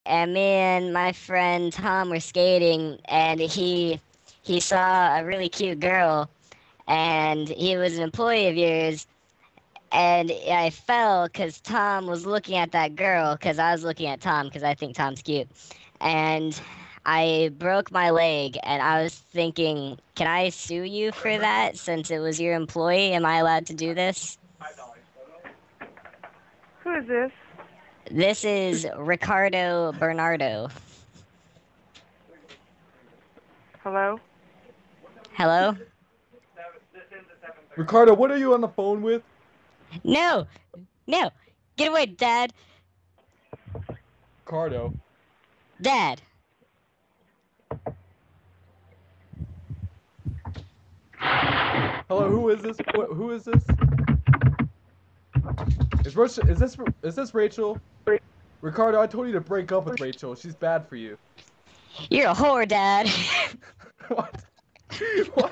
and me and my friend Tom were skating, and he saw a really cute girl, and he was an employee of yours, and I fell because Tom was looking at that girl because I was looking at Tom because I think Tom's cute, and I broke my leg, and I was thinking, can I sue you for that since it was your employee? Am I allowed to do this? Who is this? This is Ricardo Bernardo. Hello? Hello? Ricardo, what are you on the phone with? No, no, get away, Dad. Ricardo. Dad. Hello, who is this? Who is this? Is this Rachel? Ricardo, I told you to break up with Rachel. She's bad for you. You're a whore, Dad. What? What?